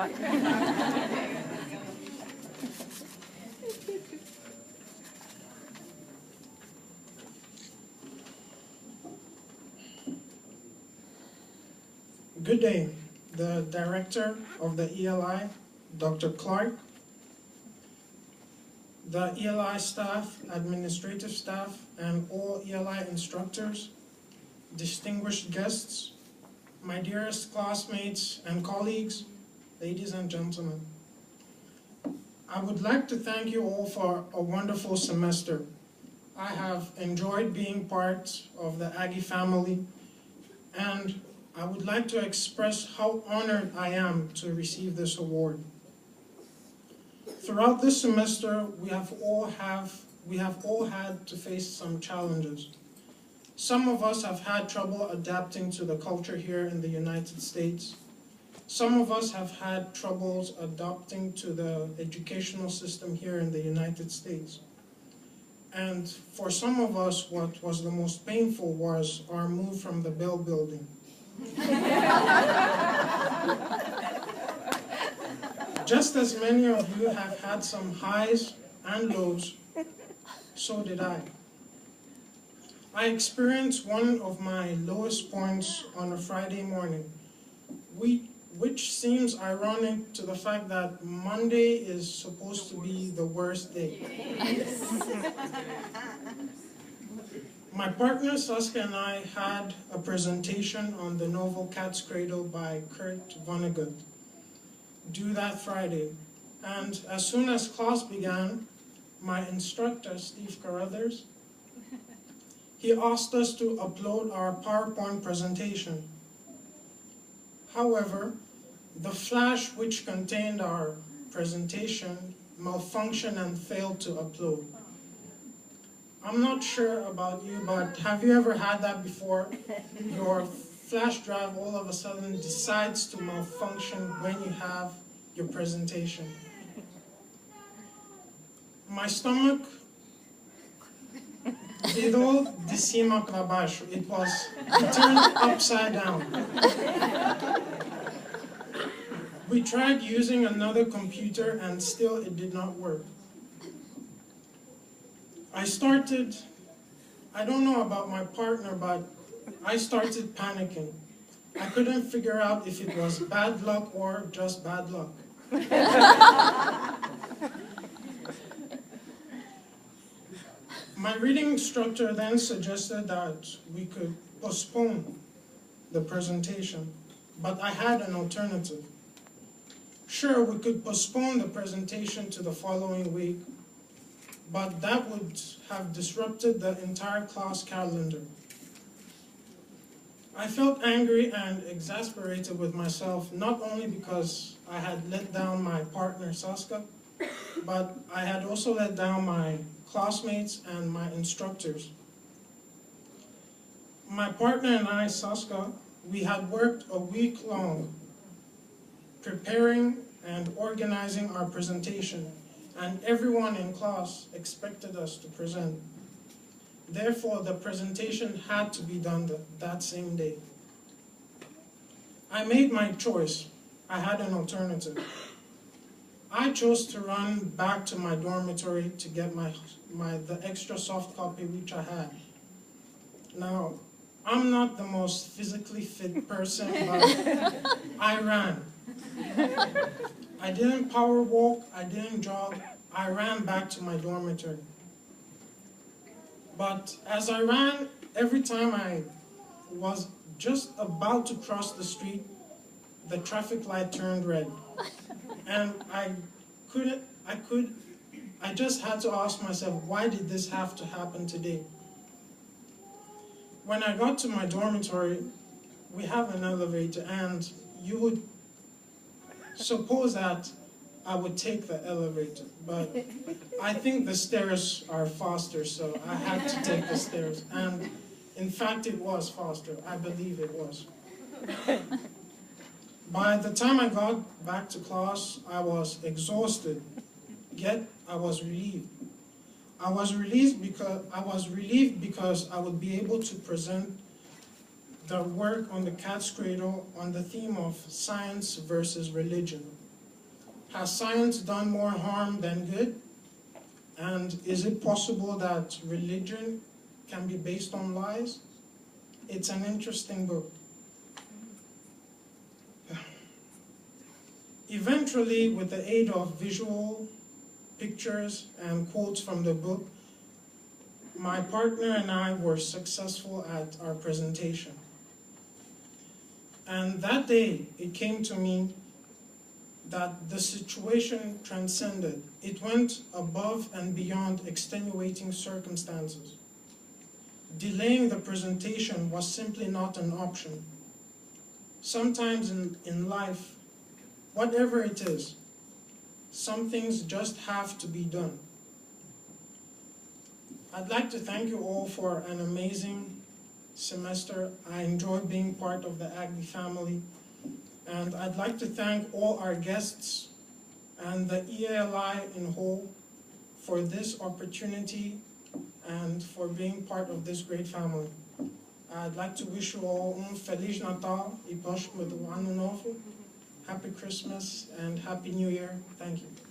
Good day, the director of the ELI, Dr. Clark, the ELI staff, administrative staff, and all ELI instructors, distinguished guests, my dearest classmates and colleagues, ladies and gentlemen. I would like to thank you all for a wonderful semester. I have enjoyed being part of the Aggie family, and I would like to express how honored I am to receive this award. Throughout this semester, we have all had to face some challenges. Some of us have had trouble adapting to the culture here in the United States. Some of us have had troubles adapting to the educational system here in the United States. And for some of us, what was the most painful was our move from the Bell Building. Just as many of you have had some highs and lows, so did I. I experienced one of my lowest points on a Friday morning, which seems ironic to the fact that Monday is supposed to be the worst day. My partner Saskia and I had a presentation on the novel Cats Cradle by Kurt Vonnegut due that Friday. And as soon as class began, my instructor, Steve Carruthers, he asked us to upload our PowerPoint presentation. However, the flash which contained our presentation malfunctioned and failed to upload. I'm not sure about you, but have you ever had that before? Your flash drive all of a sudden decides to malfunction when you have your presentation. My stomach virou de cima para baixo. It turned upside down. We tried using another computer and still it did not work. I don't know about my partner, but I started panicking. I couldn't figure out if it was bad luck or just bad luck. My reading instructor then suggested that we could postpone the presentation, but I had an alternative. Sure, we could postpone the presentation to the following week, but that would have disrupted the entire class calendar. I felt angry and exasperated with myself, not only because I had let down my partner Saskia, but I had also let down my classmates and my instructors. My partner and I, Saskia, we had worked a week long preparing and organizing our presentation, and everyone in class expected us to present. Therefore, the presentation had to be done that same day. I made my choice. I had an alternative. I chose to run back to my dormitory to get the extra soft copy which I had. Now, I'm not the most physically fit person, but I ran. I didn't power walk, I didn't jog, I ran back to my dormitory. But as I ran, every time I was just about to cross the street, the traffic light turned red. And I just had to ask myself, why did this have to happen today? When I got to my dormitory, we have an elevator, and you would suppose that I would take the elevator, but I think the stairs are faster, so I had to take the stairs. And in fact, it was faster. I believe it was. By the time I got back to class, I was exhausted, yet I was relieved. I was relieved because I would be able to present the work on the Cat's Cradle on the theme of science versus religion. Has science done more harm than good? And is it possible that religion can be based on lies? It's an interesting book. Eventually, with the aid of visual pictures and quotes from the book, my partner and I were successful at our presentation. And that day, it came to me that the situation transcended. It went above and beyond extenuating circumstances. Delaying the presentation was simply not an option. Sometimes in life, whatever it is, some things just have to be done. I'd like to thank you all for an amazing semester. I enjoyed being part of the Aggie family. And I'd like to thank all our guests and the ELI in whole for this opportunity and for being part of this great family. I'd like to wish you all Feliz Natal e Próspero Ano Novo, Happy Christmas and Happy New Year. Thank you.